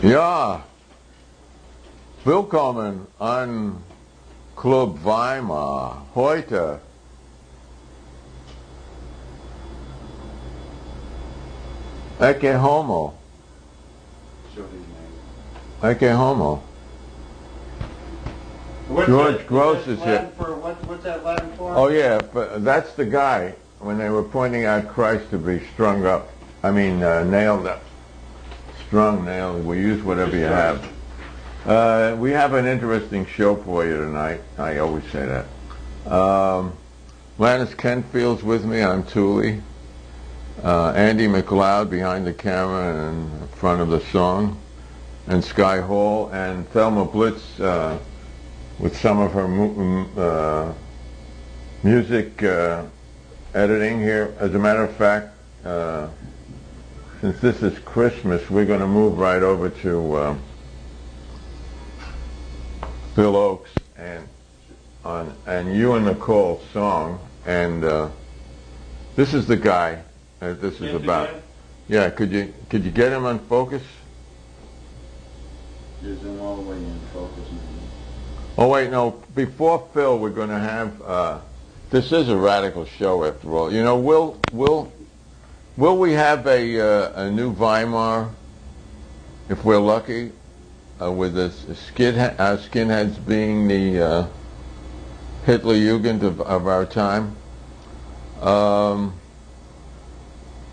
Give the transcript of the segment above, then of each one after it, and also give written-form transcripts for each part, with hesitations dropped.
Ja, willkommen an Club Weimar. Heute Ecce Homo. Ecce Homo. George Gross is here. What's that Latin for? Oh yeah, but that's the guy when they were pointing out Christ to be strung up. I mean, nailed up. Strung, nailed. We use whatever you have. We have an interesting show for you tonight. I always say that. Lanny Kenfield's with me. I'm Tuli. Andy McLeod behind the camera and in front of the song. And Sky Hall. And Thelma Blitz with some of her music editing here. As a matter of fact, since this is Christmas, we're going to move right over to Bill Oakes and you and Nicole's song, and this is the guy that this is about. Yeah, could you get him on focus? Is him all the way in focus. Oh wait, no. Before Phil, we're going to have. This is a radical show, after all. You know, will we have a new Weimar, if we're lucky, with the skinheads being the Hitler Jugend of our time?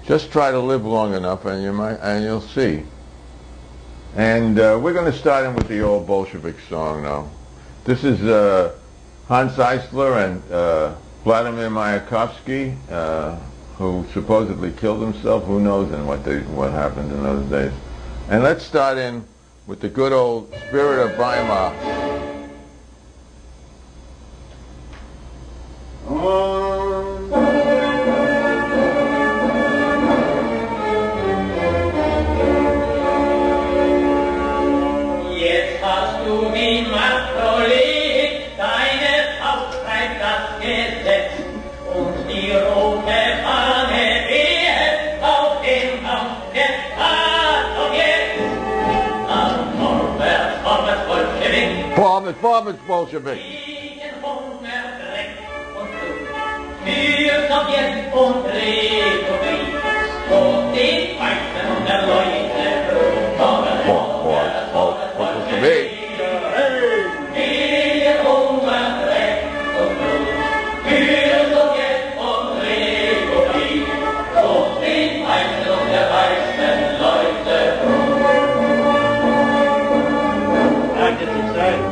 Just try to live long enough, and you'll see. And we're going to start in with the old Bolshevik song now. This is Hans Eisler and Vladimir Mayakovsky, who supposedly killed himself. Who knows what happened in those days. And let's start in with the good old spirit of Weimar. Jetzt hast du wie Makrolit deine Faust treibt das Gesetz und die rote Fahne weht auf dem Baum der Tat und jetzt am Vorwärts, vorwärts Bolschewik. Vorwärts Bolschewik. Gegen Hunger, Dreck und Blut für Sowjet und Republik vor den Feinden und der Leute vorwärts, vorwärts, vorwärts Bolschewik. Gegen Hunger, Dreck und Blut für Sowjet und Republik vor den Feinden und der weißen Leute. Like it's exciting.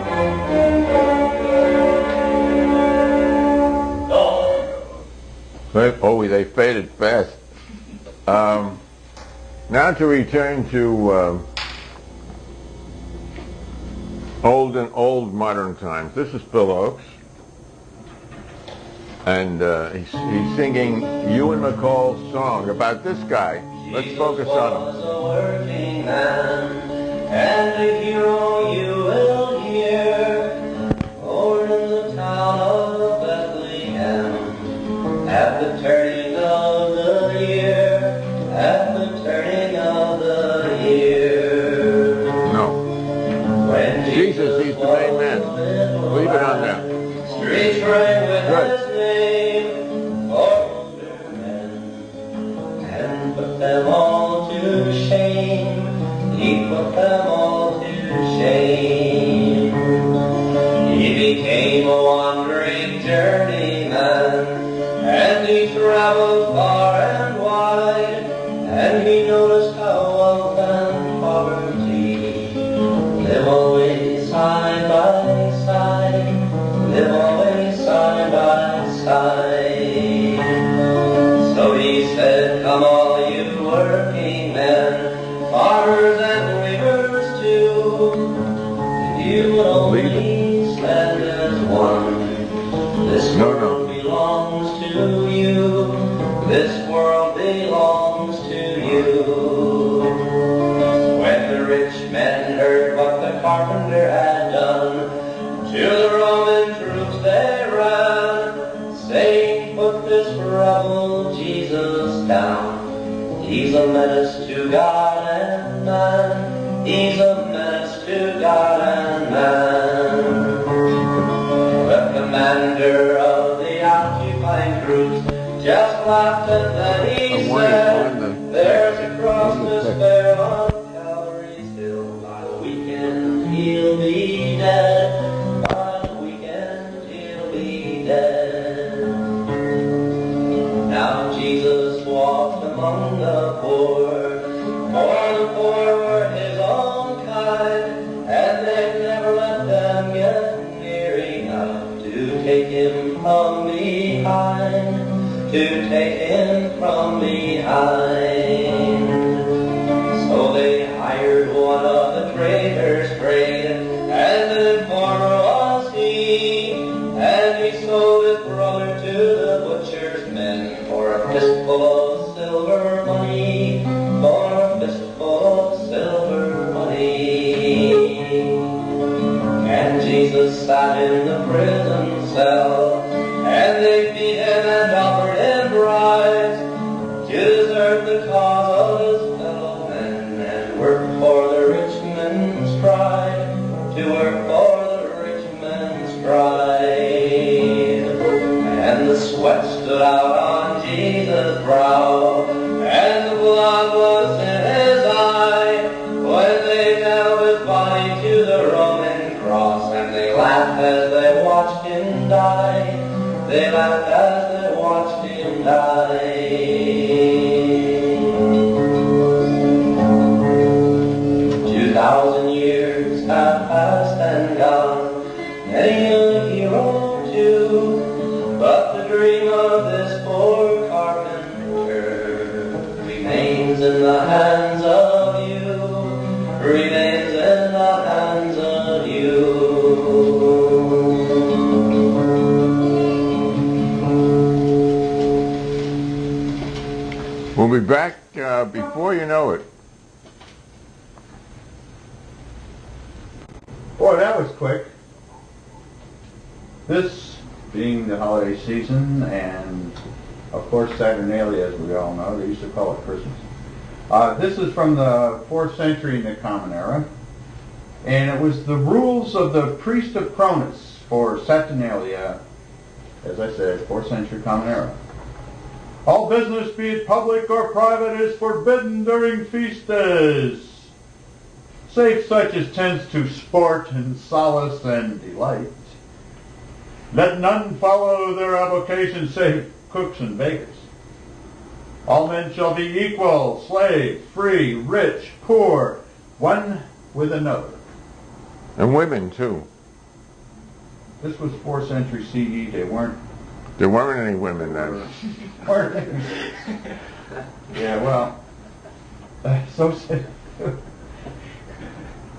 Oh, they faded fast. Now to return to old modern times. This is Bill Oakes, and he's singing you and Nicole's song about this guy. Let's focus on him. Was a working man, and a hero you will hear, born in the town of Bethlehem, at the turning of the year, at the turning of the year. No. When Jesus, he's the main man. Leave it on there. streets rang with Good. his name, for men, and put them all to shame. He put them all to shame. He became a wandering journeyman, and he traveled far and wide, and he noticed how wealth and poverty live always side by side, live always side by side. So he said, come all you working men, farmers and weavers too, you would only stand as one. This world belongs to you, this world belongs to you. When the rich men heard what the carpenter had done, to the Roman troops they ran, saying, put this rebel Jesus down. He's a menace to God and man. He's a menace to God and man. The commander of the occupying troops just laughed and then he said, there's a cross to spare on Calvary's hill. By the weekend he'll be dead. By the weekend he'll be dead. Now Jesus walked among the poor, for the poor were his own kind, and they never let them get near enough to take him from behind, to take him from behind. So they hired one of the traders' trade, and an informer was he, and he sold his brother to the butcher's men for a fistful of silver money, for a fistful of silver money. And Jesus sat in the prison cell, and they beat him and offered him bribes to desert the cause of his fellow men and work for the rich man's pride, to work for the rich man's pride. And the sweat stood out on Jesus' brow, and the blood was in his eye, when they nailed his body to the Roman cross, and they laughed as they watched him die. They laughed as they watched him die. 2,000 years have passed and gone, many a hero too, but the dream of this poor carpenter remains in the hands of you, remains in the hands of you. We'll be back before you know it. Boy, that was quick. This being the holiday season, and of course Saturnalia, as we all know, they used to call it Christmas. This is from the 4th century in the Common Era, and it was the rules of the priest of Cronus for Saturnalia, as I said, 4th century Common Era. All business, be it public or private, is forbidden during feast days, save such as tends to sport and solace and delight. Let none follow their avocation save cooks and bakers. All men shall be equal, slave, free, rich, poor, one with another. And women, too. This was 4th century CE. There weren't any women then. Yeah, well,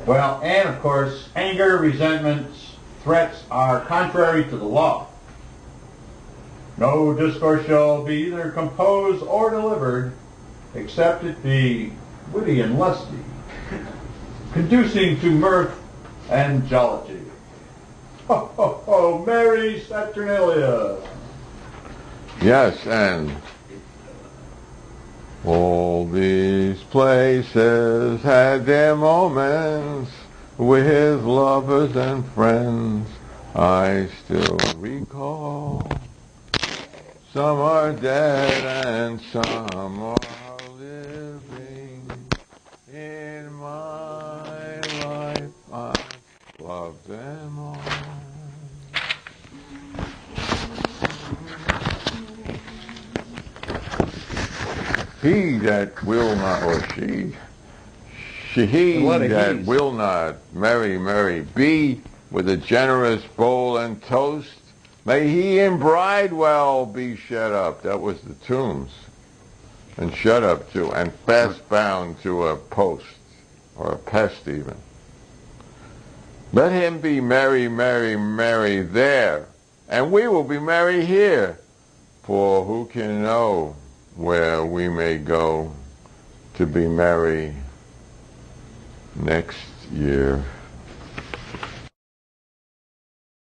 well, and of course, anger, resentments, threats are contrary to the law. No discourse shall be either composed or delivered, except it be witty and lusty, conducing to mirth and jollity. Ho, ho, ho, merry Saturnalia! Yes, and all these places had their moments with lovers and friends. I still recall. Some are dead and some are living. In my life I love them all. He that will not, or he that will not merry be, with a generous bowl and toast, may he in Bridewell be shut up. That was the Tombs. And shut up to, and fast bound to a post, or a pest even. Let him be merry there, and we will be merry here. For who can know where we may go to be merry next year?